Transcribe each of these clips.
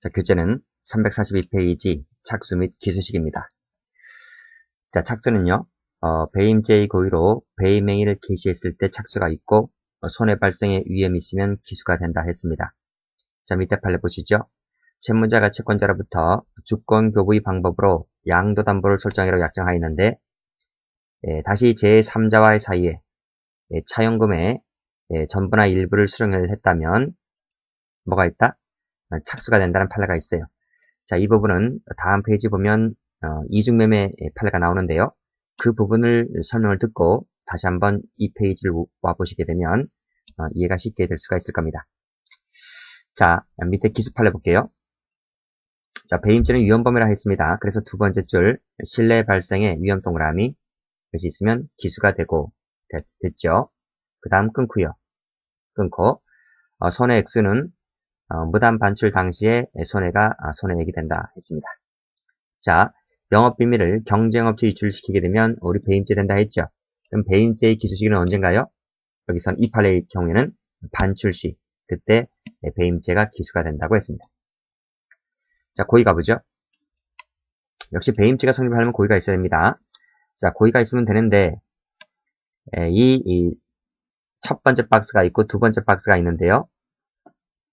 자, 교재는 342페이지 착수 및 기수식입니다. 자, 착수는요, 배임죄의 고의로 배임행위를 개시했을 때 착수가 있고, 손해 발생의 위험이 있으면 기수가 된다 했습니다. 자, 밑에 판례 보시죠. 채무자가 채권자로부터 주권 교부의 방법으로 양도담보를 설정하기로 약정하였는데, 다시 제3자와의 사이에 차용금의 전부나 일부를 수령을 했다면 뭐가 있다? 착수가 된다는 판례가 있어요. 자, 이 부분은 다음 페이지 보면 이중매매 판례가 나오는데요. 그 부분을 설명을 듣고 다시 한번 이 페이지를 와보시게 되면 이해가 쉽게 될 수가 있을 겁니다. 자, 밑에 기수 판례 볼게요. 자, 배임죄는 위헌범위라 했습니다. 그래서 두 번째 줄 실내 발생의 위험 동그라미 것이 있으면 기수가 되고 됐죠. 그 다음 끊고요. 끊고 손해 액수는 무단 반출 당시에 손해가 손해액이 된다 했습니다. 자, 영업비밀을 경쟁업체에 유출시키게 되면 우리 배임죄 된다 했죠. 그럼 배임죄의 기수시기는 언젠가요? 여기선 이 판례의 경우에는 반출시, 그때 배임죄가 기수가 된다고 했습니다. 자, 고의 가보죠. 역시 배임죄가 성립하려면 고의가 있어야 됩니다. 자, 고의가 있으면 되는데 이 첫 번째 박스가 있고 두 번째 박스가 있는데요.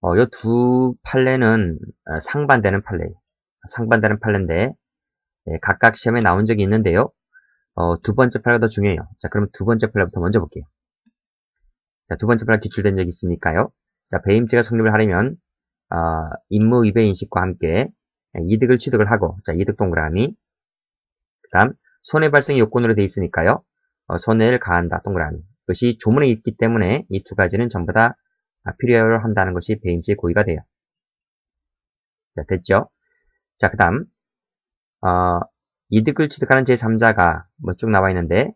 요 두 판례는 상반되는 판례예요. 상반되는 판례인데 각각 시험에 나온 적이 있는데요. 두 번째 판례가 더 중요해요. 자, 그럼 두 번째 판례부터 먼저 볼게요. 자, 두 번째 판례 기출된 적이 있으니까요. 자, 배임죄가 성립을 하려면 임무 위배 인식과 함께 이득을 취득을 하고, 자, 이득 동그라미. 그 다음 손해 발생 요건으로 되어 있으니까요. 손해를 가한다 동그라미. 그것이 조문에 있기 때문에 이 두 가지는 전부 다 필요로 한다는 것이 배임죄 고의가 돼요. 자, 됐죠? 자, 그 다음 이득을 취득하는 제3자가 뭐 쭉 나와 있는데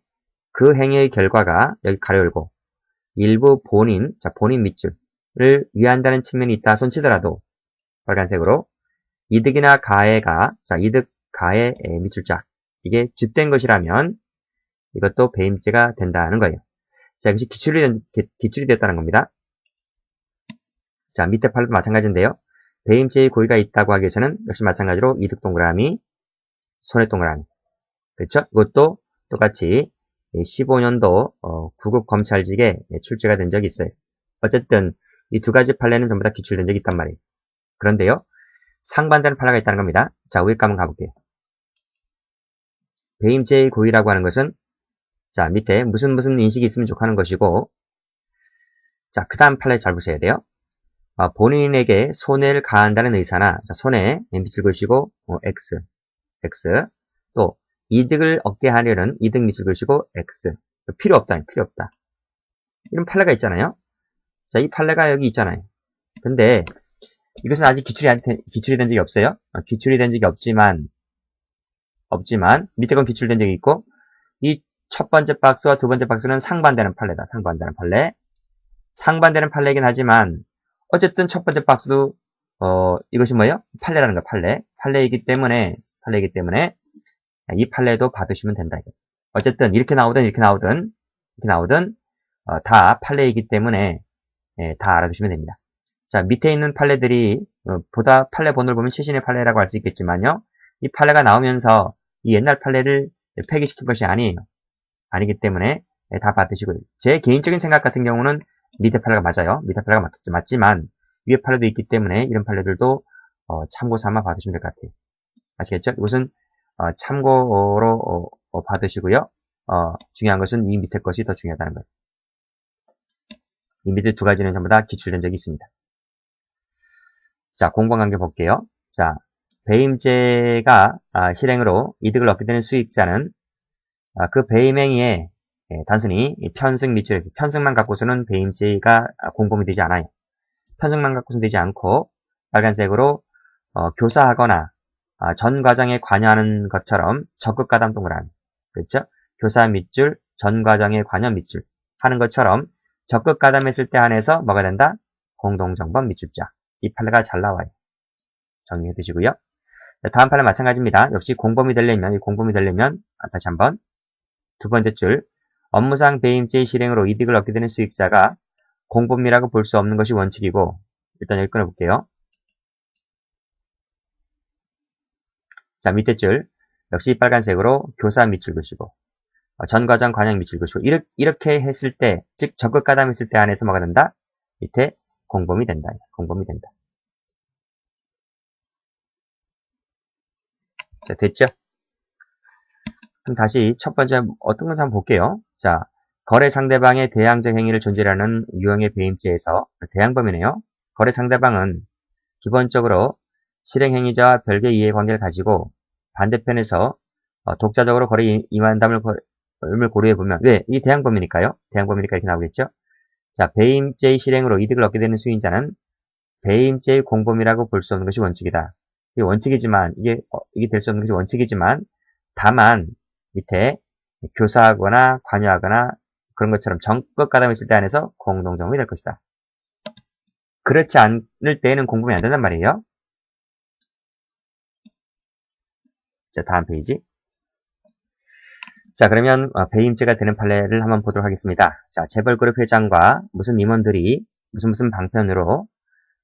그 행위의 결과가 여기 가로 열고 일부 본인 밑줄을 위한다는 측면이 있다 손치더라도 빨간색으로 이득이나 가해가 이득 가해 밑줄짝 이게 주된 것이라면 이것도 배임죄가 된다는 거예요. 자, 이것이 기출이 됐다는 겁니다. 자, 밑에 판례도 마찬가지인데요. 배임죄의 고의가 있다고 하기 위해서는 역시 마찬가지로 이득 동그라미, 손해 동그라미. 그렇죠? 이것도 똑같이 15년도 구급 검찰직에 출제가 된 적이 있어요. 어쨌든 이 두 가지 판례는 전부 다 기출된 적이 있단 말이에요. 그런데요, 상반되는 판례가 있다는 겁니다. 자, 위에 거 한번 가볼게요. 배임죄의 고의라고 하는 것은 자, 밑에 무슨 인식이 있으면 좋다는 것이고, 자, 그 다음 판례 잘 보셔야 돼요. 본인에게 손해를 가한다는 의사나, 자, 손해, 밑줄 그으시고, X. 또, 이득을 얻게 하려는 이득 밑줄 그으시고, X. 필요 없다. 이런 판례가 있잖아요. 자, 이 판례가 여기 있잖아요. 근데, 이것은 아직 기출이 된 적이 없어요. 기출이 된 적이 없지만, 밑에 건 기출된 적이 있고, 이 첫 번째 박스와 두 번째 박스는 상반되는 판례다. 상반되는 판례이긴 하지만 어쨌든 첫 번째 박스도 이것이 뭐예요? 판례라는 거 판례이기 때문에 이 판례도 받으시면 된다. 어쨌든 이렇게 나오든 다 판례이기 때문에 다 알아두시면 됩니다. 자, 밑에 있는 판례들이 보다 판례 번호를 보면 최신의 판례라고 할 수 있겠지만요. 이 판례가 나오면서 이 옛날 판례를 폐기시킨 것이 아니기 때문에 다 받으시고요. 제 개인적인 생각 같은 경우는 밑에 판례가 맞아요. 밑에 판례가 맞지만 위에 판례도 있기 때문에 이런 판례들도 참고 삼아 받으시면 될 것 같아요. 아시겠죠? 이것은 참고로 받으시고요. 중요한 것은 이 밑에 것이 더 중요하다는 거예요. 이 밑에 두 가지는 전부 다 기출된 적이 있습니다. 자, 공범관계 볼게요. 자, 배임죄가 실행으로 이득을 얻게 되는 수익자는 그 배임행위에 단순히 편승 밑줄에서 편승만 갖고서는 배임죄가 공범이 되지 않아요. 편승만 갖고서는 되지 않고 빨간색으로 교사하거나 전 과정에 관여하는 것처럼 적극 가담 동그라미. 그렇죠? 교사 밑줄, 전 과정에 관여 밑줄 하는 것처럼 적극 가담했을 때 한해서 뭐가 된다? 공동정범 밑줄자. 이 판례가 잘 나와요. 정리해 두시고요. 다음 판례 마찬가지입니다. 역시 공범이 되려면 다시 한번 두 번째 줄 업무상 배임죄의 실행으로 이득을 얻게 되는 수익자가 공범이라고 볼 수 없는 것이 원칙이고 일단 여기 끊어볼게요. 자, 밑에 줄 역시 빨간색으로 교사 밑줄 그시고 전과정 관행 밑줄 그시고 이렇게 했을 때, 즉 적극 가담했을 때 안에서 뭐가 된다? 밑에 공범이 된다. 공범이 된다. 자, 됐죠? 그럼 다시 첫 번째 어떤 건지 한번 볼게요. 자, 거래 상대방의 대항적 행위를 존재하는 유형의 배임죄에서 대항범이네요. 거래 상대방은 기본적으로 실행행위자와 별개의 이해관계를 가지고 반대편에서 독자적으로 거래에 임한다을 고려해보면, 왜? 이 대항범이니까요. 대항범이니까 이렇게 나오겠죠? 자, 배임죄의 실행으로 이득을 얻게 되는 수인자는 배임죄의 공범이라고 볼 수 없는 것이 원칙이다. 이게 원칙이지만, 이게 될 수 없는 것이 원칙이지만, 다만, 밑에 교사하거나 관여하거나 그런 것처럼 적극 가담했을 때 안에서 공동정범이 될 것이다. 그렇지 않을 때에는 공범이 안 된단 말이에요. 자, 다음 페이지. 자, 그러면 배임죄가 되는 판례를 한번 보도록 하겠습니다. 자, 재벌그룹 회장과 무슨 임원들이 무슨 방편으로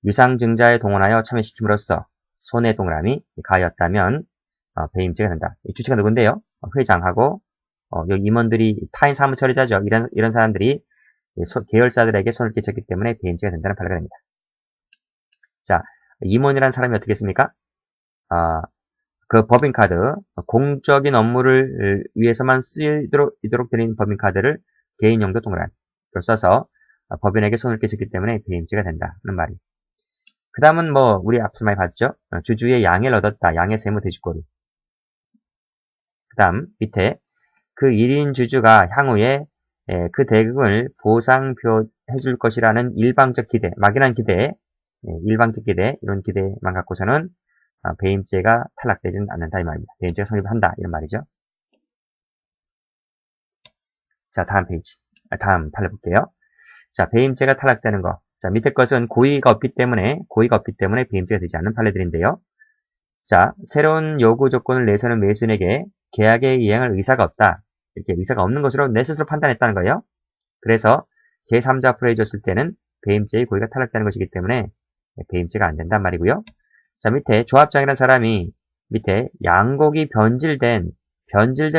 유상증자에 동원하여 참여시킴으로써 손해 동그라미 가하였다면 배임죄가 된다. 이 주체가 누군데요? 회장하고 여기 임원들이 타인 사무 처리자죠. 이런 사람들이 계열사들에게 손을 끼쳤기 때문에 배임죄가 된다는 판례가 됩니다. 자, 임원이라는 사람이 어떻게 했습니까? 그 법인카드, 공적인 업무를 위해서만 쓰이도록 드린 법인카드를 개인용도 동그라미로 써서 법인에게 손을 끼쳤기 때문에 배임죄가 된다는 말이. 그 다음은 우리 앞서 많이 봤죠? 주주의 양해를 얻었다. 양해 세무 돼지꼬리. 그 다음, 밑에 그 1인 주주가 향후에 그 대금을 보상해줄 것이라는 일방적 기대, 막연한 기대, 일방적 기대, 이런 기대만 갖고서는 배임죄가 탈락되지는 않는다 이 말입니다. 배임죄가 성립한다 이런 말이죠. 자, 다음 페이지. 다음 판례 볼게요. 자, 배임죄가 탈락되는 거. 자, 밑에 것은 고의가 없기 때문에 배임죄가 되지 않는 판례들인데요. 자, 새로운 요구 조건을 내세우는 매수인에게 계약에 이행할 의사가 없다. 이렇게 의사가 없는 것으로 내 스스로 판단했다는 거예요. 그래서 제3자 앞으로 해줬을 때는 배임죄의 고의가 탈락되는 것이기 때문에 배임죄가 안 된단 말이고요. 자, 밑에 조합장이라는 사람이 밑에 양곡이 변질된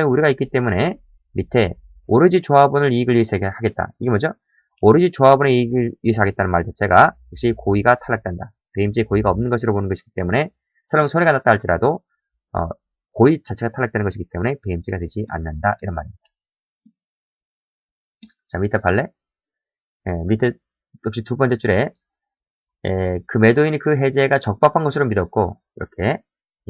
우려가 있기 때문에 밑에 오로지 조합원을 이익을 위해서 하겠다. 이게 뭐죠? 오로지 조합원의 이익을 위해서 하겠다는 말 자체가 역시 고의가 탈락된다. 배임죄의 고의가 없는 것으로 보는 것이기 때문에 설령 손해가 났다 할지라도 고의 자체가 탈락되는 것이기 때문에 배임죄가 되지 않는다 이런 말입니다. 자, 밑에 판례. 밑에 역시 두 번째 줄에 그 매도인이 그 해제가 적법한 것으로 믿었고 이렇게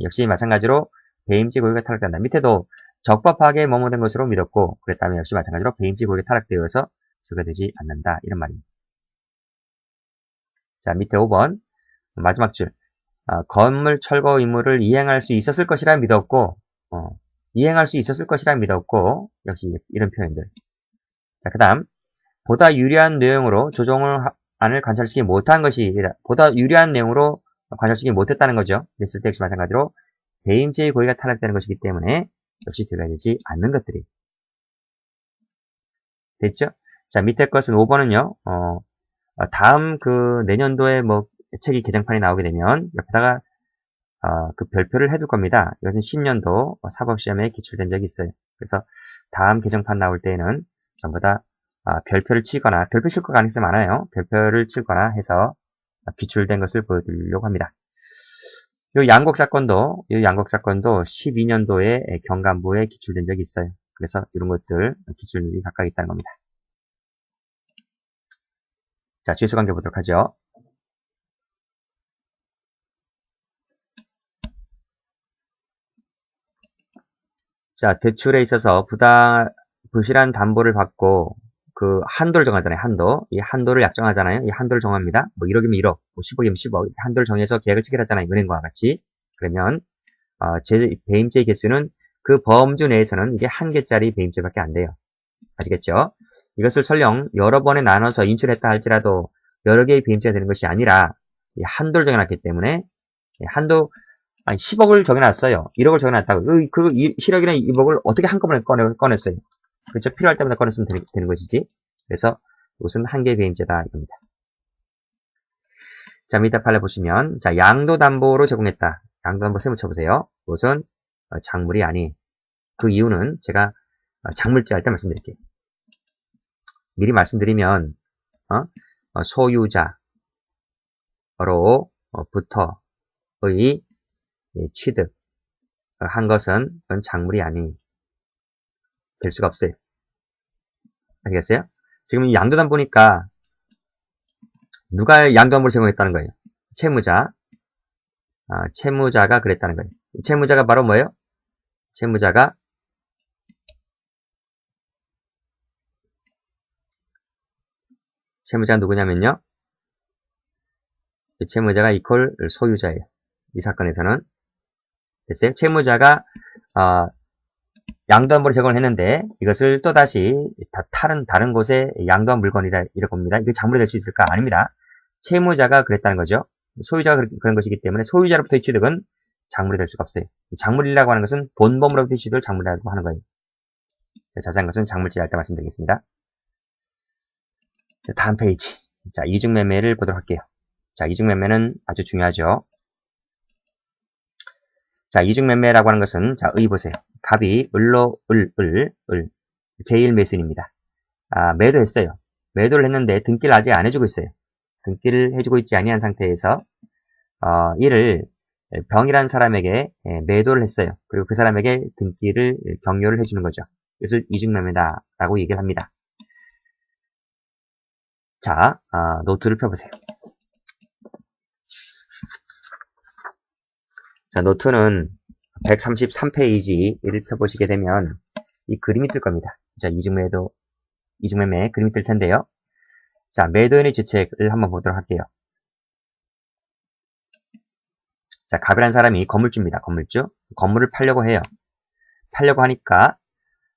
역시 마찬가지로 배임죄 고의가 탈락된다. 밑에도 적법하게 뭐뭐된 것으로 믿었고 그랬다면 역시 마찬가지로 배임죄 고의가 탈락되어서 죄가 되지 않는다 이런 말입니다. 자, 밑에 5번 마지막 줄 건물 철거 의무를 이행할 수 있었을 것이라 믿었고 역시 이런 표현들. 자, 그 다음 보다 유리한 내용으로 조정안을 관철시키지 못한 것이 보다 유리한 내용으로 관철시키지 못했다는 거죠. 그랬을 때 역시 마찬가지로 배임죄의 고의가 탈락되는 것이기 때문에 역시 죄가 되지 않는 것들이 됐죠? 자, 밑에 것은 5번은요. 다음 그 내년도에 책이 개정판이 나오게 되면 옆에다가 그 별표를 해둘 겁니다. 이것은 10년도 사법시험에 기출된 적이 있어요. 그래서 다음 개정판 나올 때에는 전부 다 별표를 치거나 별표 칠 거 가능성이 많아요. 별표를 치거나 해서 기출된 것을 보여드리려고 합니다. 이 양곡 사건도 12년도에 경감부에 기출된 적이 있어요. 그래서 이런 것들 기출이 각각 있다는 겁니다. 자, 죄수관계 보도록 하죠. 자, 대출에 있어서 부실한 담보를 받고 그 한도를 정하잖아요. 이 한도를 약정하잖아요. 이 한도를 정합니다. 1억이면 1억, 10억이면 10억 한도를 정해서 계약을 체결하잖아요. 은행과 같이. 그러면 배임죄의 개수는 그 범주 내에서는 이게 한 개짜리 배임죄밖에 안 돼요. 아시겠죠? 이것을 설령 여러 번에 나눠서 인출했다 할지라도 여러 개의 배임죄가 되는 것이 아니라 한도를 정해놨기 때문에 10억을 정해놨어요. 1억을 정해놨다고. 그 7억이나 2억을 어떻게 한꺼번에 꺼냈어요. 그렇죠? 필요할 때마다 꺼냈으면 되는 것이지. 그래서 이것은 한 개의 배임죄다. 이겁니다. 자, 밑에 판례 보시면, 자, 양도담보로 제공했다. 양도담보 세무 쳐보세요. 이것은 작물이 아니. 그 이유는 제가 작물제 할 때 말씀드릴게요. 미리 말씀드리면 소유자로 부터의 취득 한 것은 그건 작물이 아니 될 수가 없어요. 아시겠어요? 지금 이 양도단 보니까 누가 양도함으로 제공했다는 거예요? 채무자. 채무자가 그랬다는 거예요. 이 채무자가 바로 뭐예요? 채무자가 누구냐면요. 이 채무자가 이퀄 소유자예요. 이 사건에서는. 됐어요? 채무자가 양도함으로 제공을 했는데 이것을 또다시 다른 곳에 양도한 물건이라 이럴 겁니다. 이게 작물이 될 수 있을까? 아닙니다. 채무자가 그랬다는 거죠. 소유자가 그런 것이기 때문에 소유자로부터의 취득은 작물이 될 수가 없어요. 작물이라고 하는 것은 본범으로부터의 취득을 작물이라고 하는 거예요. 자, 자세한 것은 작물제 할 때 말씀드리겠습니다. 자, 다음 페이지. 자, 이중매매를 보도록 할게요. 자, 이중매매는 아주 중요하죠. 자, 이중매매라고 하는 것은, 자, 보세요. 갑이 을로, 제1매수인입니다. 매도했어요. 매도를 했는데 등기를 아직 안 해주고 있어요. 등기를 해주고 있지 아니한 상태에서, 이를 병이란 사람에게 매도를 했어요. 그리고 그 사람에게 등기를 경료를 해주는 거죠. 이것을 이중매매다라고 얘기를 합니다. 자, 노트를 펴보세요. 자, 노트는 133페이지를 펴보시게 되면 이 그림이 뜰 겁니다. 자, 이중매매 그림이 뜰 텐데요. 자, 매도인의 주책을 한번 보도록 할게요. 자, 갑이라는 사람이 건물주입니다. 건물주. 건물을 팔려고 해요. 팔려고 하니까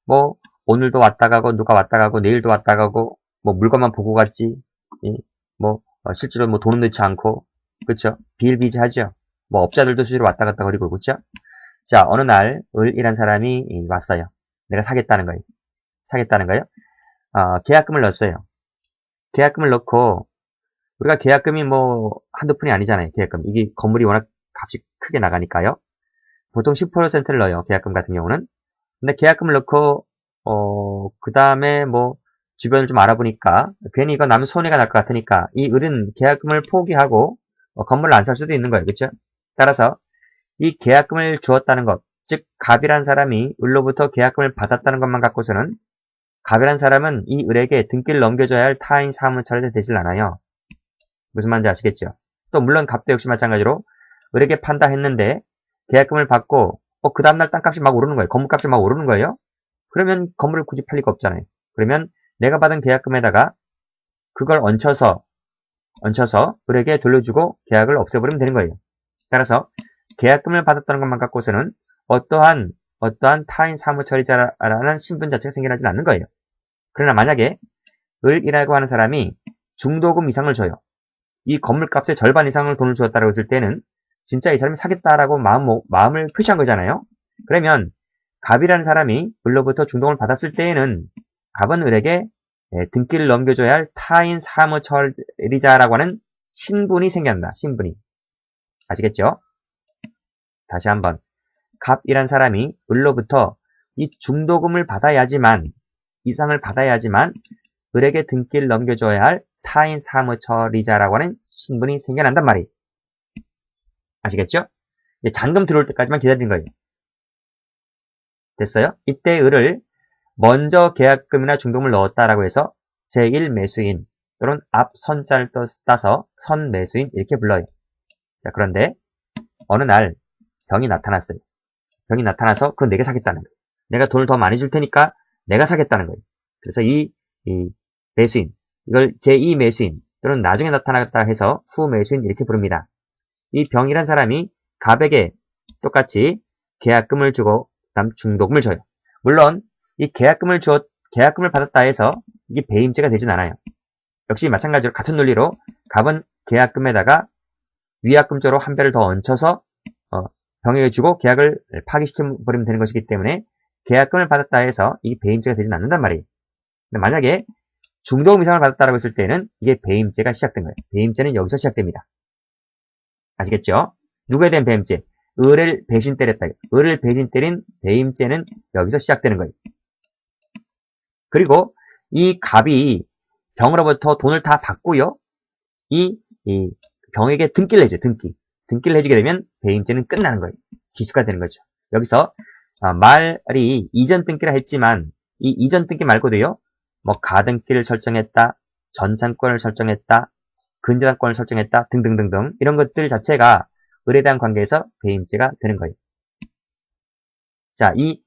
뭐 오늘도 왔다 가고 누가 왔다 가고 내일도 왔다 가고 뭐 물건만 보고 갔지. 실제로 뭐 돈은 넣지 않고 그렇죠? 비일비재하죠. 뭐 업자들도 수시로 왔다 갔다 거리고 그렇죠? 자, 어느 날 을이란 사람이 왔어요. 내가 사겠다는 거예요. 계약금을 넣었어요. 계약금을 넣고 우리가 계약금이 뭐 한두 푼이 아니잖아요. 계약금. 이게 건물이 워낙 값이 크게 나가니까요. 보통 10%를 넣어요. 계약금 같은 경우는. 근데 계약금을 넣고 그 다음에 뭐 주변을 좀 알아보니까 괜히 이거 나면 손해가 날 것 같으니까 이 을은 계약금을 포기하고 건물을 안 살 수도 있는 거예요. 그렇죠? 따라서 이 계약금을 주었다는 것, 즉 갑이란 사람이 을로부터 계약금을 받았다는 것만 갖고서는 갑이란 사람은 이 을에게 등기를 넘겨줘야 할 타인 사무처를 되질 않아요. 무슨 말인지 아시겠죠? 또 물론 갑도 역시 마찬가지로 을에게 판다 했는데 계약금을 받고 그 다음날 땅값이 막 오르는 거예요. 건물값이 막 오르는 거예요. 그러면 건물을 굳이 팔 리가 없잖아요. 그러면 내가 받은 계약금에다가 그걸 얹혀서 을에게 돌려주고 계약을 없애버리면 되는 거예요. 따라서 계약금을 받았다는 것만 갖고서는 어떠한 타인 사무처리자라는 신분 자체가 생겨나지 않는 거예요. 그러나 만약에 을이라고 하는 사람이 중도금 이상을 줘요. 이 건물값의 절반 이상을 돈을 주었다고 했을 때는 진짜 이 사람이 사겠다라고 마음을 표시한 거잖아요. 그러면 갑이라는 사람이 을로부터 중도금을 받았을 때에는 갑은 을에게 등기를 넘겨줘야 할 타인 사무처리자라고 하는 신분이 생겨난다. 신분이. 아시겠죠? 다시 한번. 갑이란 사람이 을로부터 이 중도금을 이상을 받아야지만 을에게 등기를 넘겨줘야 할 타인 사무처리자라고 하는 신분이 생겨난단 말이에요. 아시겠죠? 잔금 들어올 때까지만 기다리는 거예요. 됐어요? 이때 을을 먼저 계약금이나 중도금을 넣었다라고 해서 제1매수인 또는 앞 선자를 따서 선매수인 이렇게 불러요. 자, 그런데 어느 날 병이 나타났어요. 병이 나타나서 그건 내가 사겠다는 거예요. 내가 돈을 더 많이 줄 테니까 내가 사겠다는 거예요. 그래서 이 매수인, 이걸 제2매수인 또는 나중에 나타났다 해서 후매수인 이렇게 부릅니다. 이 병이란 사람이 갑에게 똑같이 계약금을 주고 그다음 중도금을 줘요. 물론 이 계약금을 받았다 해서 이게 배임죄가 되진 않아요. 역시 마찬가지로 같은 논리로 갑은 계약금에다가 위약금조로 한 배를 더 얹혀서 병에게 주고 계약을 파기시켜버리면 되는 것이기 때문에 계약금을 받았다 해서 이게 배임죄가 되진 않는단 말이에요. 근데 만약에 중도금 이상을 받았다고 했을 때는 이게 배임죄가 시작된 거예요. 배임죄는 여기서 시작됩니다. 아시겠죠? 누구에 대한 배임죄? 을을 배신 때렸다. 을을 배신 때린 배임죄는 여기서 시작되는 거예요. 그리고 이 갑이 병으로부터 돈을 다 받고요. 이 병에게 등기를 해줘요. 등기를 해주게 되면 배임죄는 끝나는 거예요. 기수가 되는 거죠. 여기서 말이 이전 등기라 했지만 이 이전 등기 말고도요. 뭐 가등기를 설정했다, 전산권을 설정했다, 근저당권을 설정했다 등등등등 이런 것들 자체가 을에 대한 관계에서 배임죄가 되는 거예요. 자, 이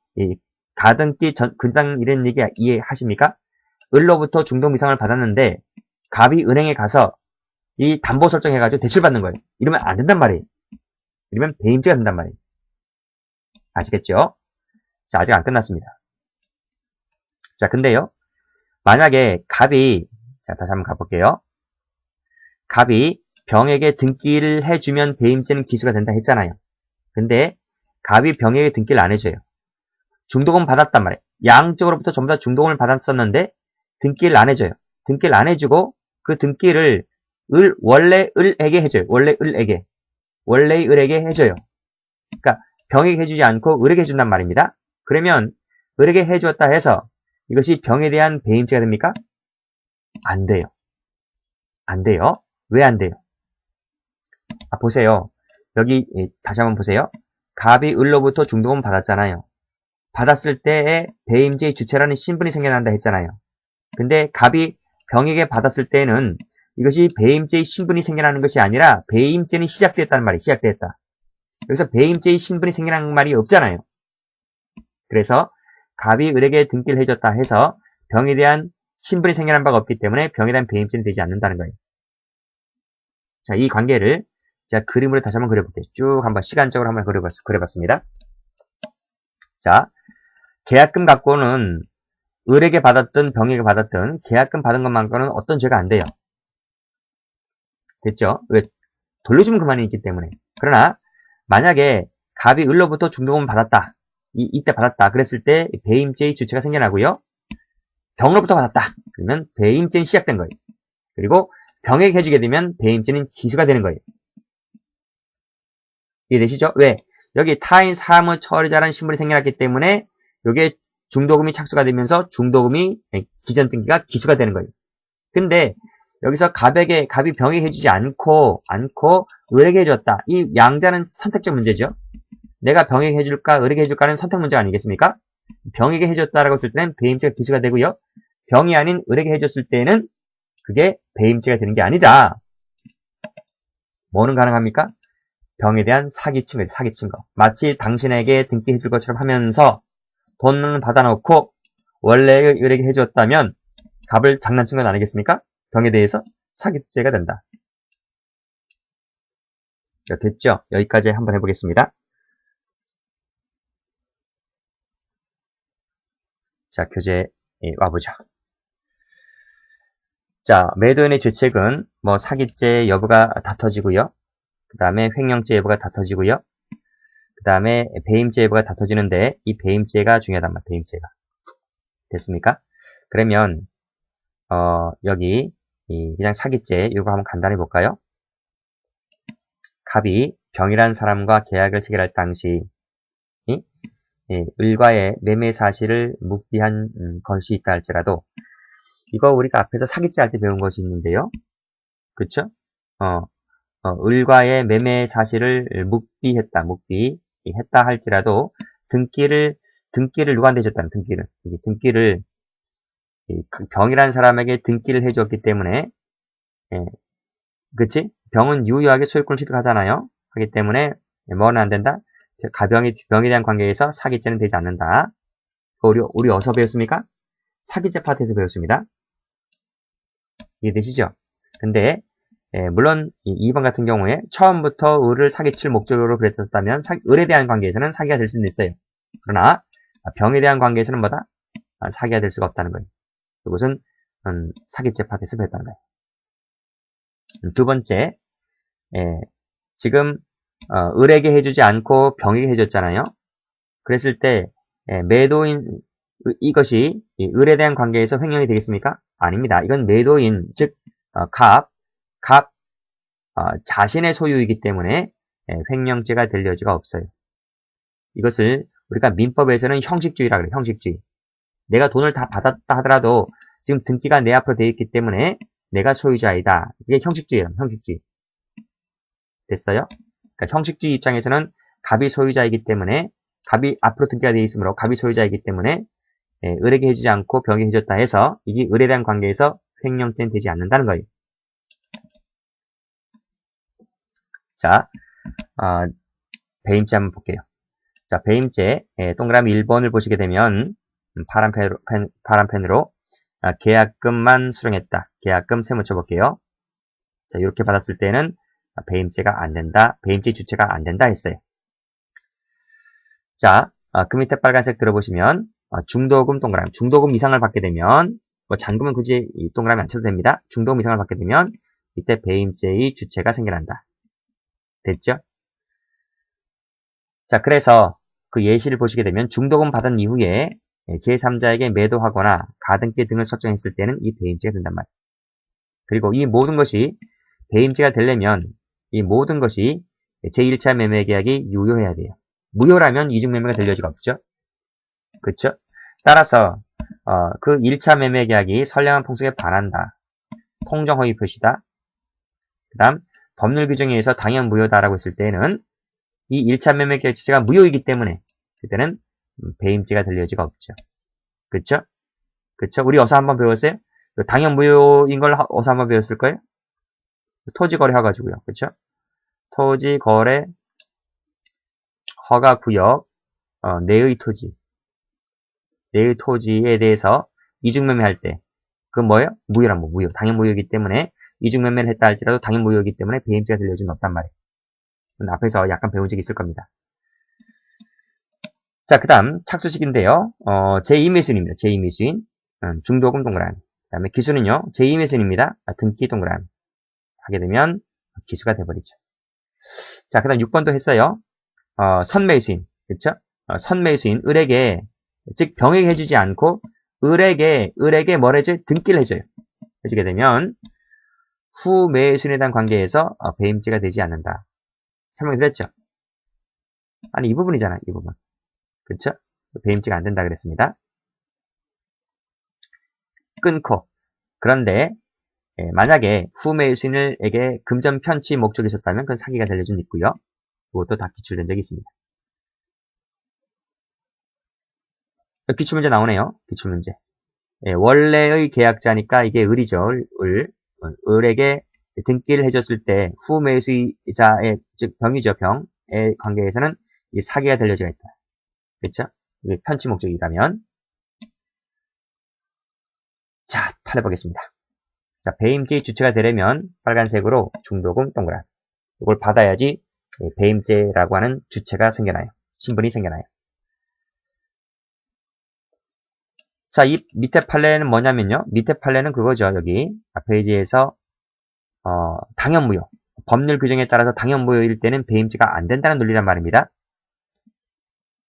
가등기, 근저당 이런 얘기 이해하십니까? 을로부터 중도미상을 받았는데 갑이 은행에 가서 이 담보 설정해가지고 대출받는 거예요. 이러면 안 된단 말이에요. 이러면 배임죄가 된단 말이에요. 아시겠죠? 자, 아직 안 끝났습니다. 자, 근데요. 만약에 갑이, 자, 다시 한번 가볼게요. 갑이 병에게 등기를 해주면 배임죄는 기수가 된다 했잖아요. 근데 갑이 병에게 등기를 안 해줘요. 중도금 받았단 말이에요. 양쪽으로부터 전부 다 중도금을 받았었는데 등기를 안 해줘요. 등기를 안 해주고 그 등기를 원래 을에게 해줘요. 원래의 을에게 해줘요. 그러니까 병에게 해주지 않고 을에게 해준단 말입니다. 그러면 을에게 해주었다 해서 이것이 병에 대한 배임죄가 됩니까? 안 돼요. 안 돼요. 왜 안 돼요? 보세요. 여기 다시 한번 보세요. 갑이 을로부터 중도금 받았잖아요. 받았을 때에 배임죄의 주체라는 신분이 생겨난다 했잖아요. 근데 갑이 병에게 받았을 때는 이것이 배임죄의 신분이 생겨나는 것이 아니라 배임죄는 시작되었다는 말이 시작되었다. 여기서 배임죄의 신분이 생겨나는 말이 없잖아요. 그래서 갑이 을에게 등기를 해줬다 해서 병에 대한 신분이 생겨난 바가 없기 때문에 병에 대한 배임죄는 되지 않는다는 거예요. 자, 이 관계를 제가 그림으로 다시 한번 그려볼게요. 쭉 한번 시간적으로 한번 그려봤습니다. 자, 계약금 갖고는 을에게 받았든 병에게 받았든 계약금 받은 것만큼은 어떤 죄가 안 돼요. 됐죠? 왜? 돌려주면 그만이 있기 때문에. 그러나 만약에 갑이 을로부터 중도금을 받았다. 이때 받았다. 그랬을 때 배임죄의 주체가 생겨나고요. 병으로부터 받았다. 그러면 배임죄는 시작된 거예요. 그리고 병에게 해주게 되면 배임죄는 기수가 되는 거예요. 이해되시죠? 왜? 여기 타인 사무 처리자라는 신분이 생겨났기 때문에 여기에 중도금이 착수가 되면서 중도금이 기존 등기가 기수가 되는 거예요. 근데 여기서 갑이 병에게 해주지 않고 을에게 해줬다. 이 양자는 선택적 문제죠. 내가 병에게 해줄까 을에게 해줄까는 선택 문제 아니겠습니까? 병에게 해줬다라고 했을 때는 배임죄가 기수가 되고요. 병이 아닌 을에게 해줬을 때는 그게 배임죄가 되는 게 아니다. 뭐는 가능합니까? 병에 대한 사기친 거. 마치 당신에게 등기해줄 것처럼 하면서 돈을 받아놓고 원래 을에게 해줬다면 갑을 장난친 건 아니겠습니까? 병에 대해서 사기죄가 된다. 됐죠? 여기까지 한번 해보겠습니다. 자, 교재에 와보죠. 자, 매도인의 죄책은 뭐 사기죄 여부가 다퉈지고요. 그 다음에 횡령죄 여부가 다퉈지고요. 그 다음에 배임죄 여부가 다퉈지는데 이 배임죄가 중요하단 말이에요. 배임죄가. 됐습니까? 그러면 여기 그냥 사기죄 이거 한번 간단히 볼까요? 갑이 병이란 사람과 계약을 체결할 당시 을과의 매매 사실을 묵비한 것이 있다 할지라도 이거 우리가 앞에서 사기죄 할 때 배운 것이 있는데요. 그쵸? 을과의 매매 사실을 묵비했다 할지라도 등기를 누구한테 해줬다는 등기를 병이라는 사람에게 등기를 해줬기 때문에 그치? 병은 유효하게 소유권을 취득하잖아요. 하기 때문에 뭐는 안 된다? 병에 대한 관계에서 사기죄는 되지 않는다. 우리 어디서 배웠습니까? 사기죄 파트에서 배웠습니다. 이해되시죠? 근데 물론 2번 같은 경우에 처음부터 을을 사기칠 목적으로 그랬었다면 을에 대한 관계에서는 사기가 될 수는 있어요. 그러나 병에 대한 관계에서는 뭐다? 사기가 될 수가 없다는 거예요. 이것은 사기죄 파트에서 배웠다는 거예요. 두 번째, 지금 을에게 해주지 않고 병에게 해줬잖아요. 그랬을 때 매도인 이것이 을에 대한 관계에서 횡령이 되겠습니까? 아닙니다. 이건 매도인 즉 갑 자신의 소유이기 때문에 횡령죄가 될 여지가 없어요. 이것을 우리가 민법에서는 형식주의라 그래요. 형식주의. 내가 돈을 다 받았다 하더라도 지금 등기가 내 앞으로 되어 있기 때문에 내가 소유자이다. 이게 형식주의예요. 형식주의. 됐어요? 그러니까 형식주의 입장에서는 갑이 소유자이기 때문에 갑이 앞으로 등기가 되어 있으므로 갑이 소유자이기 때문에 을에게 해주지 않고 병에게 해줬다 해서 이게 을에 대한 관계에서 횡령죄는 되지 않는다는 거예요. 자, 배임죄 한번 볼게요. 자, 배임죄 동그라미 1번을 보시게 되면 파란 펜으로 계약금만 수령했다. 계약금 세무쳐 볼게요. 자, 이렇게 받았을 때는 배임죄가 안 된다. 배임죄 주체가 안 된다 했어요. 자, 그 밑에 빨간색 들어보시면 중도금 동그라미. 중도금 이상을 받게 되면 뭐 잔금은 굳이 이 동그라미 안 쳐도 됩니다. 중도금 이상을 받게 되면 이때 배임죄의 주체가 생겨난다. 됐죠? 자, 그래서 그 예시를 보시게 되면 중도금 받은 이후에 제3자에게 매도하거나 가등기 등을 설정했을 때는 이 배임죄가 된단 말이에요. 그리고 이 모든 것이 배임죄가 되려면 이 모든 것이 제1차 매매계약이 유효해야 돼요. 무효라면 이중매매가 될 여지가 없죠. 그렇죠? 따라서 그 1차 매매계약이 선량한 풍속에 반한다. 통정허위 표시다. 그 다음 법률 규정에 의해서 당연 무효다라고 했을 때는 이 1차 매매계약 자체가 무효이기 때문에 그때는 배임죄가 될 여지가 없죠. 그쵸? 그쵸? 우리 어서 한번 배웠어요? 당연 무효인 걸 어서 한번 배웠을 거예요? 토지거래 해가지고요. 그쵸? 토지거래 허가구역 내의 토지 내의 토지에 대해서 이중매매 할 때 그건 뭐예요? 무효란 뭐 무효. 당연 무효이기 때문에 이중매매를 했다 할지라도 당연 무효이기 때문에 배임죄가 될 여지는 없단 말이에요. 앞에서 약간 배운 적이 있을 겁니다. 자, 그 다음 착수식인데요. 제2매수인입니다. 제2매수인. 중도금 동그라미. 그 다음에 기수는요. 제2매수인입니다. 등기 동그라미. 하게 되면 기수가 돼버리죠. 자, 그 다음 6번도 했어요. 선매수인. 그쵸? 선매수인. 을에게, 즉 병에게 해주지 않고 을에게 뭘 해줘요? 등기를 해줘요. 해주게 되면 후매수인에 대한 관계에서 배임죄가 되지 않는다. 설명드렸죠? 아니, 이 부분이잖아. 이 부분. 그쵸? 배임죄가 안 된다 그랬습니다. 끊고. 그런데 만약에 후매수인에게 금전 편취 목적이 있었다면 그건 사기가 될 여지는 있고요. 그것도 다 기출된 적이 있습니다. 기출문제 나오네요. 기출문제. 원래의 계약자니까 이게 을이죠. 을에게 등기를 해줬을 때 후매수자의 즉 병이죠. 병의 관계에서는 이 사기가 될 여지가 있다. 그렇죠? 이게 편취 목적이라면. 자, 팔해보겠습니다. 자, 배임죄의 주체가 되려면 빨간색으로 중도금 동그라미. 이걸 받아야지 배임죄라고 하는 주체가 생겨나요. 신분이 생겨나요. 자, 이 밑에 판례는 뭐냐면요. 밑에 판례는 그거죠. 여기 페이지에서 당연 무효. 법률 규정에 따라서 당연 무효일 때는 배임죄가 안 된다는 논리란 말입니다.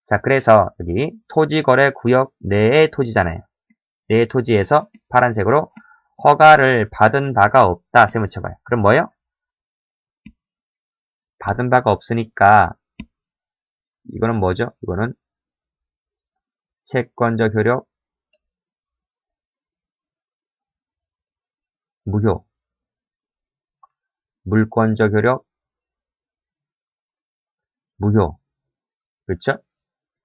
자, 그래서 여기 토지거래 구역 내의 토지잖아요. 내의 토지에서 파란색으로 허가를 받은 바가 없다. 세무쳐봐요. 그럼 뭐예요? 받은 바가 없으니까 이거는 뭐죠? 이거는 채권적 효력 무효. 물권적 효력 무효. 그렇죠?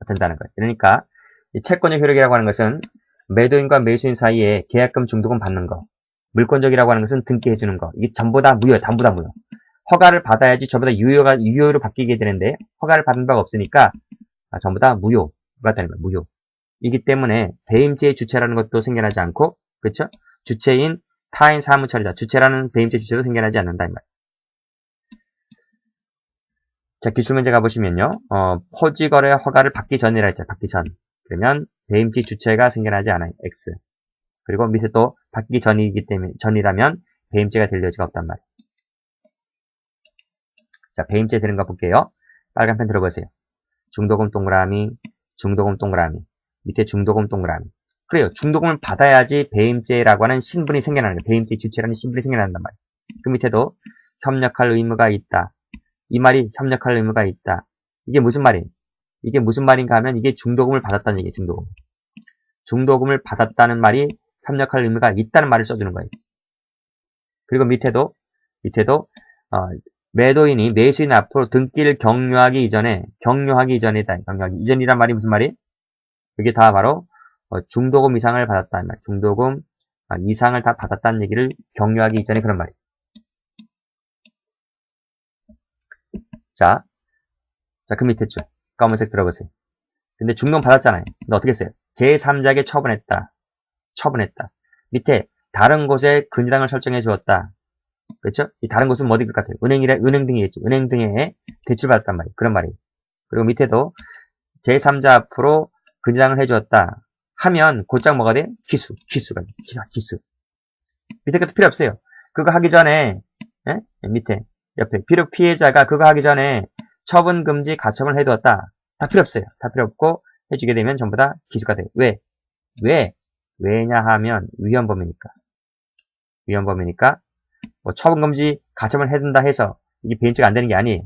된다는 거예요. 그러니까 이 채권적 효력이라고 하는 것은 매도인과 매수인 사이에 계약금 중도금 받는 거. 물권적이라고 하는 것은 등기해주는 거. 이게 전부 다 무효예요. 전부 다 무효. 허가를 받아야지 전부 다 유효로 바뀌게 되는데 허가를 받은 바가 없으니까 전부 다 무효가 되는 거예요. 무효. 이기 때문에 배임죄의 주체라는 것도 생겨나지 않고 그렇죠? 주체인 타인 사무처리자. 주체라는 배임죄 주체도 생겨나지 않는다 이 말이에요. 자, 기출문제 가보시면요. 토지거래 허가를 받기 전이라 했죠. 받기 전. 그러면 배임죄 주체가 생겨나지 않아요. X. 그리고 밑에 또 받기 전이기 때문에 전이라면 배임죄가 될 여지가 없단 말이에요. 자, 배임죄 되는 거 볼게요. 빨간 펜 들어보세요. 중도금 동그라미, 중도금 동그라미, 밑에 중도금 동그라미. 그래요. 중도금을 받아야지 배임죄라고 하는 신분이 생겨나는 거예요. 배임죄 주체라는 신분이 생겨난단 말이에요. 그 밑에도 협력할 의무가 있다. 이 말이 협력할 의무가 있다. 이게 무슨 말이에요? 이게 무슨 말인가 하면 이게 중도금을 받았다는 얘기예요. 중도금. 중도금을 받았다는 말이 협력할 의무가 있다는 말을 써주는 거예요. 그리고 밑에도 매도인이 매수인 앞으로 등기를 격려하기 이전이다. 격려하기 이전이란 말이 무슨 말이? 그게 다 바로 중도금 이상을 받았다는 말. 중도금 이상을 다 받았다는 얘기를 격려하기 이전에 그런 말이에요. 자, 그 밑에 줄 검은색 들어보세요. 근데 중도금 받았잖아요. 근데 어떻게 했어요? 제3자에게 처분했다. 밑에 다른 곳에 근저당을 설정해 주었다. 그렇죠? 이 다른 곳은 뭐 어디 같아요? 은행 등이겠죠. 은행 등에 대출받았단 말이에요. 그런 말이에요. 그리고 밑에도 제3자 앞으로 근저당을 해주었다. 하면 곧장 뭐가 돼? 기수. 밑에 것도 필요 없어요. 그거 하기 전에 밑에 옆에 비록 피해자가 그거 하기 전에 처분 금지 가처분을 해두었다. 다 필요 없어요. 다 필요 없고 해주게 되면 전부 다 기수가 돼요. 왜냐 하면 위헌범이니까. 뭐 처분 금지 가처분을 해둔다 해서 이게 배임죄가 안 되는 게 아니에요.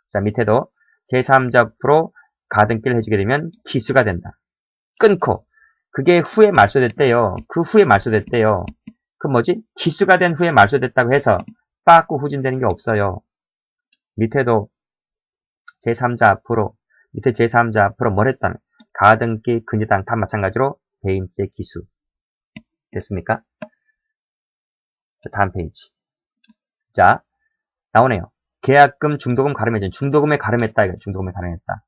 자, 밑에도 제3자 앞으로 가등기를 해주게 되면 기수가 된다. 끊고 그게 후에 말소됐대요. 그 뭐지? 기수가 된 후에 말소됐다고 해서 빠꾸 후진되는 게 없어요. 밑에도 제3자 앞으로 뭘 했다는 가등기, 근저당 다 마찬가지로 배임죄 기수. 됐습니까? 자, 다음 페이지. 자, 나오네요. 계약금, 중도금 가름해준. 중도금에 가름했다.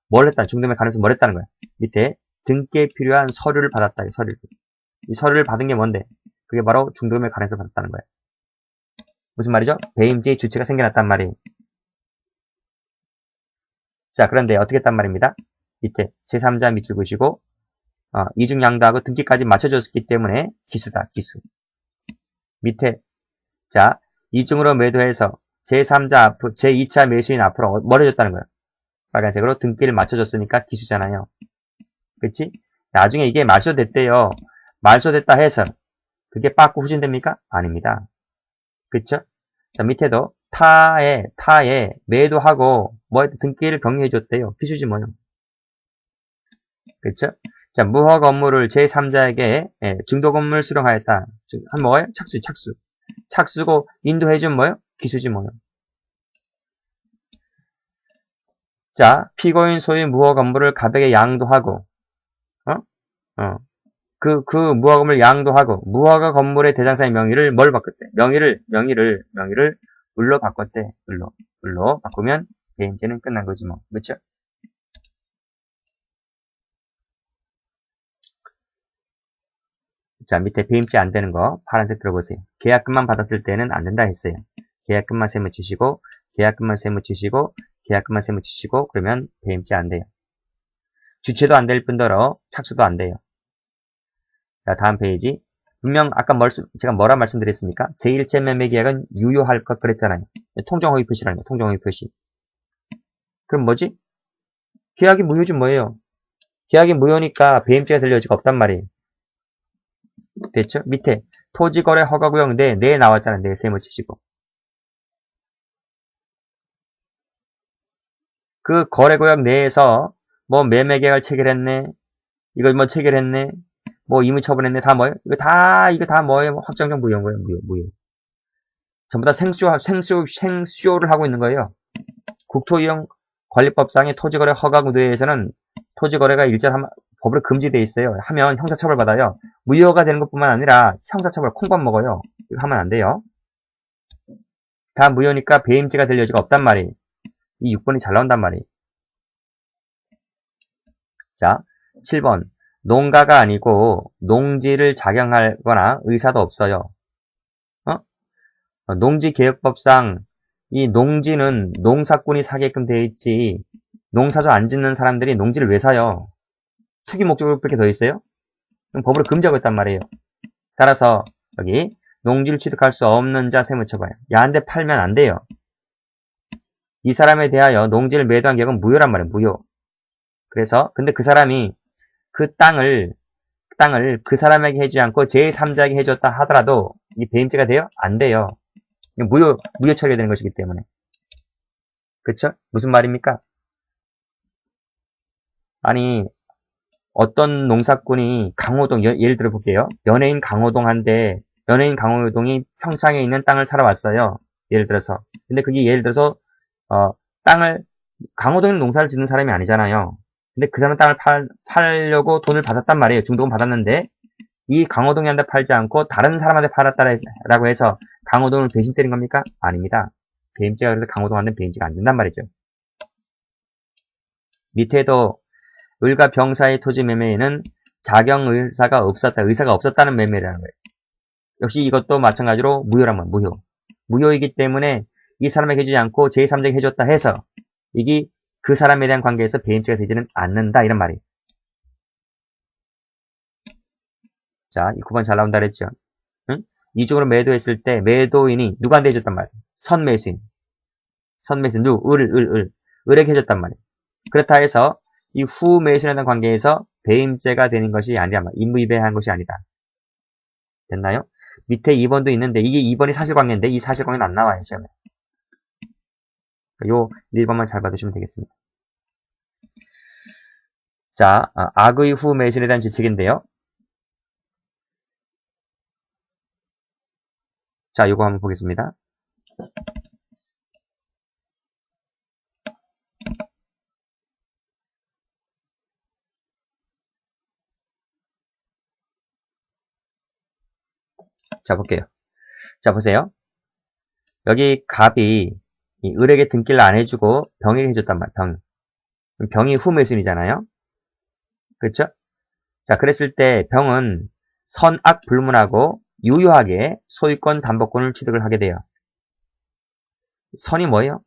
뭘 했다? 중도금에 가름해서 뭘 했다는 거야? 밑에 등기에 필요한 서류를 받았다. 이 서류를 받은 게 뭔데? 그게 바로 중도금에 가름해서 받았다는 거야. 무슨 말이죠? 배임죄의 주체가 생겨났단 말이에요. 자, 그런데 어떻게 했단 말입니다. 밑에 제3자 밑줄 그시고 이중양도하고 등기까지 맞춰줬기 때문에 기수다. 기수. 밑에 자, 이중으로 매도해서 제3자 앞으로 제2차 매수인 앞으로 뭘 해줬다는 거야. 빨간색으로 등기를 맞춰줬으니까 기수잖아요. 그치? 나중에 이게 말소됐대요. 말소됐다 해서 그게 빠꾸 후진됩니까? 아닙니다. 그쵸? 자, 밑에도 타에 매도하고 뭐 등기를 격려해줬대요. 기수지 뭐요. 그쵸? 자, 무허가 업무를 제3자에게 중도금을 수령하였다. 한 뭐예요? 착수고 인도해준 뭐요? 기수지 뭐요. 자, 피고인 소유 무허가 업무를 가백에 양도하고 그 무허가 건물 양도하고 무허가 건물의 대장사의 명의를 뭘 바꿨대? 명의를 을로 바꿨대. 을로 바꾸면 배임죄는 끝난 거지 뭐. 그렇죠? 자, 밑에 배임죄 안 되는 거 파란색 들어보세요. 계약금만 받았을 때는 안 된다 했어요. 계약금만 세무 치시고 그러면 배임죄 안 돼요. 주체도 안 될 뿐더러 착수도 안 돼요. 자, 다음 페이지. 분명 아까 제가 뭐라 말씀드렸습니까? 제1체 매매 계약은 유효할 것 그랬잖아요. 통정허위 표시라는 거, 통정허위 표시. 그럼 뭐지? 계약이 무효지 뭐예요? 계약이 무효니까 배임죄가 될 여지가 없단 말이에요. 됐죠? 밑에 토지거래 허가구역 내 나왔잖아요. 내 세무 치시고. 그 거래구역 내에서 뭐 매매계약을 체결했네. 이거 뭐 체결했네. 뭐 이무처분했네. 다 뭐예요? 이거 다 뭐예요? 확정적 무효인 거예요. 무효. 전부 다 생쇼를 하고 있는 거예요. 국토이용관리법상의 토지거래 허가구역에서는 토지거래가 일절 법으로 금지되어 있어요. 하면 형사처벌 받아요. 무효가 되는 것뿐만 아니라 형사처벌 콩밥 먹어요. 이거 하면 안 돼요. 다 무효니까 배임죄가 될 여지가 없단 말이에요. 이 6번이 잘 나온단 말이에요. 자, 7번. 농가가 아니고 농지를 작용하거나 의사도 없어요. 농지개혁법상 이 농지는 농사꾼이 사게끔 되어 있지 농사도 안 짓는 사람들이 농지를 왜 사요? 투기 목적으로 그렇게 되어 있어요? 법으로 금지하고 있단 말이에요. 따라서 여기 농지를 취득할 수 없는 자 세무처벌. 야한데 팔면 안 돼요. 이 사람에 대하여 농지를 매도한 계약은 무효란 말이에요. 무효. 그래서 근데 그 사람이 그 땅을 그 사람에게 해주지 않고 제3자에게 해줬다 하더라도 이 배임죄가 돼요? 안 돼요. 무효 처리가 되는 것이기 때문에. 그쵸? 무슨 말입니까? 아니, 어떤 농사꾼이 강호동, 예를 들어 볼게요. 연예인 강호동이 평창에 있는 땅을 사러 왔어요. 예를 들어서. 근데 그게 예를 들어서, 어, 땅을, 강호동에 농사를 짓는 사람이 아니잖아요. 근데 그 사람 땅을 팔려고 돈을 받았단 말이에요. 중도금 받았는데, 이 강호동이한테 팔지 않고 다른 사람한테 팔았다라고 해서 강호동을 배신 때린 겁니까? 아닙니다. 배임죄가 그래서 강호동한테는 배임죄가 안 된단 말이죠. 밑에도 을과 병사의 토지 매매에는 자경 의사가 없었다는 매매라는 거예요. 역시 이것도 마찬가지로 무효란 말이에요. 무효. 무효이기 때문에 이 사람에게 해주지 않고 제3자에게 해줬다 해서 이게 그 사람에 대한 관계에서 배임죄가 되지는 않는다 이런 말이에요. 자, 이 9번 잘 나온다 그랬죠. 응? 이중으로 매도했을 때 매도인이 누구한테 해줬단 말이에요. 선매수인, 을에게 해줬단 말이에요. 그렇다 해서 이 후매수인에 대한 관계에서 배임죄가 되는 것이 아니라 임의배한 것이 아니다. 됐나요? 밑에 2번도 있는데 이게 2번이 사실관계인데 이 사실관계는 안 나와요. 시험에. 요 1번만 잘 받으시면 되겠습니다. 자, 악의 후매수인에 대한 질책인데요. 자, 요거 한번 보겠습니다. 자, 볼게요. 자, 보세요. 여기 갑이 이 을에게 등기를 안 해주고 병에게 해줬단 말이에요. 병이 후매수인이잖아요. 그렇죠? 자, 그랬을 때 병은 선악 불문하고 유효하게 소유권 담보권을 취득을 하게 돼요. 선이 뭐예요?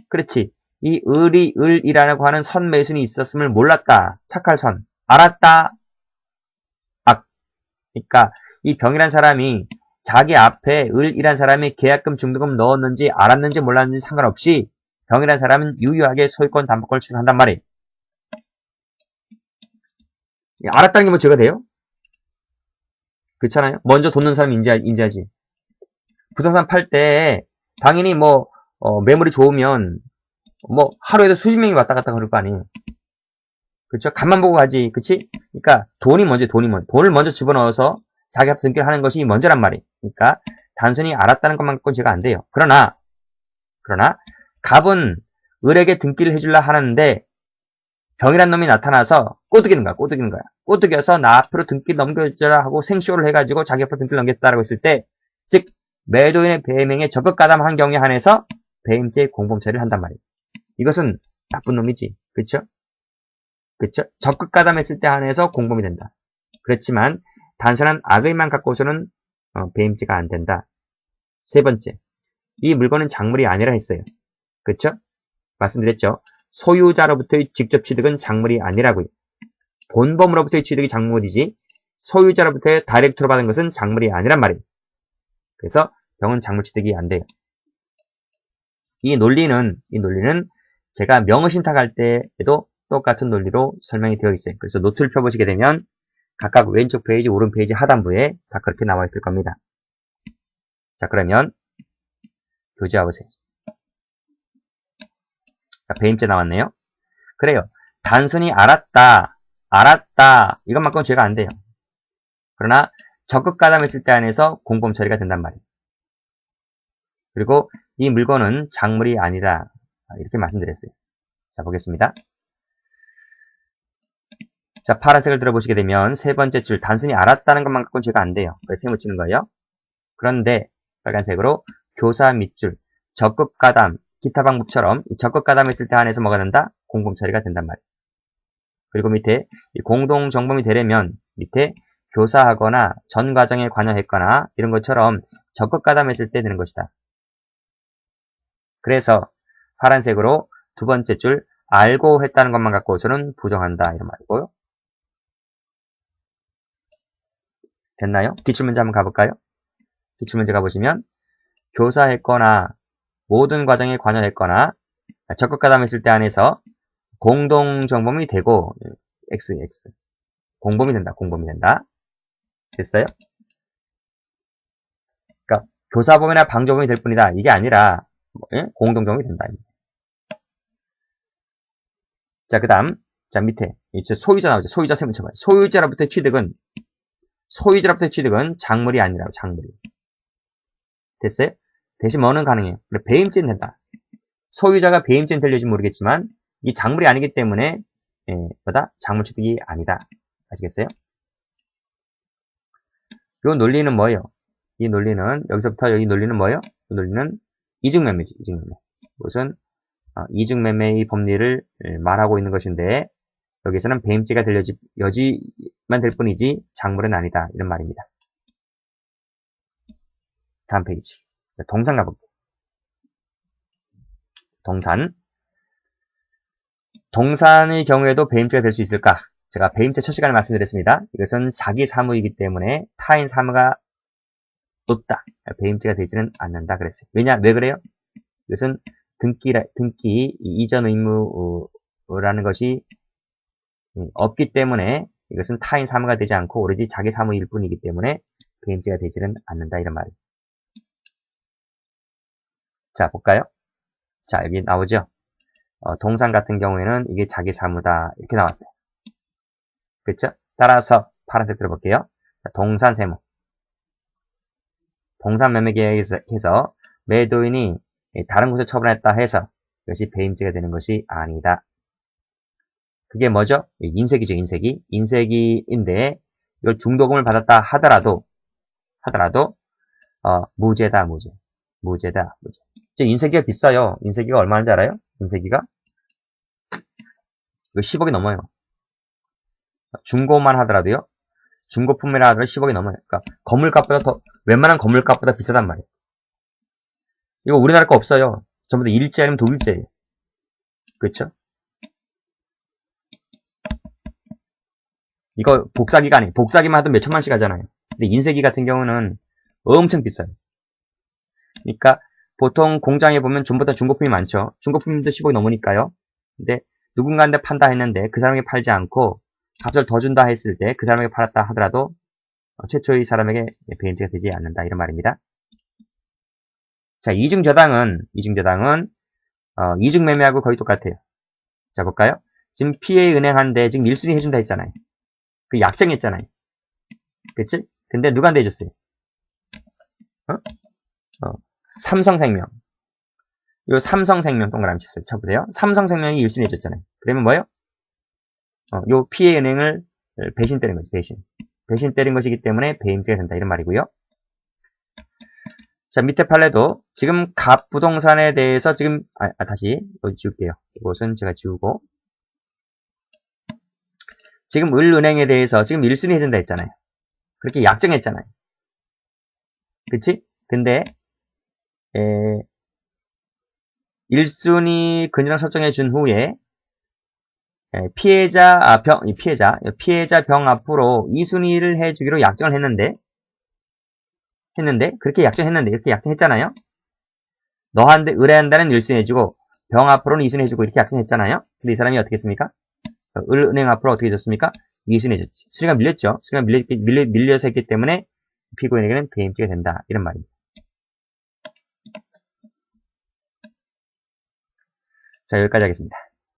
그렇지. 이 을이라고 하는 선매수인이 있었음을 몰랐다. 착할 선. 알았다. 악. 그러니까 이 병이란 사람이 자기 앞에 을이란 사람이 계약금 중도금 넣었는지 알았는지 몰랐는지 상관없이 병이란 사람은 유효하게 소유권 담보권을 취득한단 말이에요. 알았다는 게 뭐 죄가 돼요? 그렇잖아요. 먼저 돈 넣는 사람이 인지하지. 부동산 팔 때 당연히 매물이 좋으면 하루에도 수십 명이 왔다 갔다 그럴 거 아니에요. 그렇죠? 간만 보고 가지. 그치? 그러니까 돈을 먼저 집어넣어서 자기 앞에 등기를 하는 것이 먼저란 말이에요. 그러니까 단순히 알았다는 것만 갖고는 죄가 안 돼요. 그러나 갑은 을에게 등기를 해주려 하는데 병이란 놈이 나타나서 꼬드기는 거야. 꼬드겨서 나 앞으로 등기 넘겨주라 하고 생쇼를 해가지고 자기 앞으로 등기를 넘겼다라고 했을 때, 즉 매도인의 배임행에 적극가담한 경우에 한해서 배임죄 공범 처리를 한단 말이에요. 이것은 나쁜 놈이지. 그쵸? 적극가담했을 때 한해서 공범이 된다. 그렇지만 단순한 악의만 갖고서는 배임죄가 안 된다. 세 번째, 이 물건은 작물이 아니라 했어요. 그쵸? 말씀드렸죠? 소유자로부터의 직접 취득은 작물이 아니라고요. 본범으로부터의 취득이 작물이지 소유자로부터의 다이렉트로 받은 것은 작물이 아니란 말이에요. 그래서 병은 작물 취득이 안 돼요. 이 논리는 제가 명의신탁할 때에도 똑같은 논리로 설명이 되어 있어요. 그래서 노트를 펴보시게 되면 각각 왼쪽 페이지, 오른 페이지 하단부에 다 그렇게 나와 있을 겁니다. 자, 그러면 교재 와보세요. 자, 배임죄 나왔네요. 그래요. 단순히 알았다 이것만큼은 죄가 안 돼요. 그러나 적극 가담했을 때 안에서 공범 처리가 된단 말이에요. 그리고 이 물건은 작물이 아니라 이렇게 말씀드렸어요. 자, 보겠습니다. 자, 파란색을 들어보시게 되면 세 번째 줄 단순히 알았다는 것만 갖고는 죄가 안 돼요. 그래서 세 묻히는 거예요. 그런데 빨간색으로 교사 밑줄 적극 가담 기타 방법처럼 적극 가담했을 때 한해서 뭐가 된다? 공범 처리가 된단 말이에요. 그리고 밑에 공동 정범이 되려면 밑에 교사하거나 전 과정에 관여했거나 이런 것처럼 적극 가담했을 때 되는 것이다. 그래서 파란색으로 두 번째 줄 알고 했다는 것만 갖고서는 부정한다 이런 말이고요. 됐나요? 기출문제 한번 가볼까요? 기출문제 가보시면 교사했거나 모든 과정에 관여했거나 적극 가담했을 때 안에서 공동정범이 되고 X 공범이 된다. 됐어요? 그러니까 교사범이나 방조범이 될 뿐이다. 이게 아니라 공동정범이 된다. 자, 그 다음, 자, 밑에, 이제 소유자 나오죠. 소유자 세분 쳐봐요. 소유자로부터의 취득은 작물이 아니라고, 작물이. 됐어요? 대신 뭐는 가능해요? 그래, 배임죄는 된다. 소유자가 배임죄는 될지 모르겠지만, 이 작물이 아니기 때문에, 작물 취득이 아니다. 아시겠어요? 요 논리는 뭐예요? 이 논리는, 여기서부터 여기 논리는 뭐예요? 이 논리는 이중매매지, 이중매매. 무슨, 이중매매의 법리를 말하고 있는 것인데, 여기서는 배임죄가 될 여지만 될 뿐이지, 작물은 아니다. 이런 말입니다. 다음 페이지. 동산 가볼게요. 동산의 경우에도 배임죄가 될 수 있을까? 제가 배임죄 첫 시간에 말씀드렸습니다. 이것은 자기 사무이기 때문에 타인 사무가 높다. 배임죄가 되지는 않는다 그랬어요. 왜 그래요? 이것은 등기 이전 의무라는 것이 없기 때문에 이것은 타인 사무가 되지 않고 오로지 자기 사무일 뿐이기 때문에 배임죄가 되지는 않는다 이런 말이에요. 자, 볼까요? 자, 여기 나오죠? 동산 같은 경우에는 이게 자기 사무다 이렇게 나왔어요. 그렇죠? 따라서 파란색 들어볼게요. 동산 세무. 동산 매매 계약에서 매도인이 다른 곳에 처분했다 해서 이것이 배임죄가 되는 것이 아니다. 그게 뭐죠? 인색이죠, 인색이. 인색인데 이걸 중도금을 받았다 하더라도 무죄다, 무죄. 무죄다, 무죄. 인쇄기가 비싸요. 인쇄기가 얼마인지 알아요? 인쇄기가? 이거 10억이 넘어요. 중고만 하더라도요. 중고품이라 하더라도 10억이 넘어요. 그러니까 웬만한 건물값보다 비싸단 말이에요. 이거 우리나라 거 없어요. 전부 다 일제 아니면 독일제예요. 그렇죠? 이거 복사기가 아니에요. 복사기만 하도 몇 천만씩 하잖아요. 근데 인쇄기 같은 경우는 엄청 비싸요. 그러니까 보통 공장에 보면 전부 다 중고품이 많죠. 중고품도 10억이 넘으니까요. 근데 누군가한테 판다 했는데 그 사람에게 팔지 않고 값을 더 준다 했을 때 그 사람에게 팔았다 하더라도 최초의 사람에게 배임죄가 되지 않는다 이런 말입니다. 자, 이중저당은 이중매매하고 거의 똑같아요. 자, 볼까요? 지금 PA은행한테 지금 1순위 해준다 했잖아요. 그 약정했잖아요. 그치? 근데 누구한테 해줬어요? 삼성생명. 요 삼성생명 동그라미 쳐보세요. 삼성생명이 1순위 해줬잖아요. 그러면 뭐예요? 요 PA은행을 배신 때린 거지, 배신. 배신 때린 것이기 때문에 배임죄가 된다 이런 말이고요. 자, 밑에 판례도 지금 갑부동산에 대해서 지금 다시 여기 지울게요. 이것은 제가 지우고 지금 을은행에 대해서 지금 1순위 해준다 했잖아요. 그렇게 약정했잖아요. 그치? 근데 1순위 근저당 설정해 준 후에 피해자 병 앞으로 2순위를 해주기로 약정을 했는데 그렇게 약정했는데 이렇게 약정했잖아요. 너한테 의뢰한다는 1순위 해주고 병 앞으로는 2순위 해주고 이렇게 약정했잖아요. 근데 이 사람이 어떻게 했습니까? 을은행 앞으로 어떻게 해줬습니까? 2순위 해줬지. 수리가 밀렸죠. 수리가 밀려서 했기 때문에 피고인에게는 배임죄가 된다 이런 말입니다. 자, 여기까지 하겠습니다.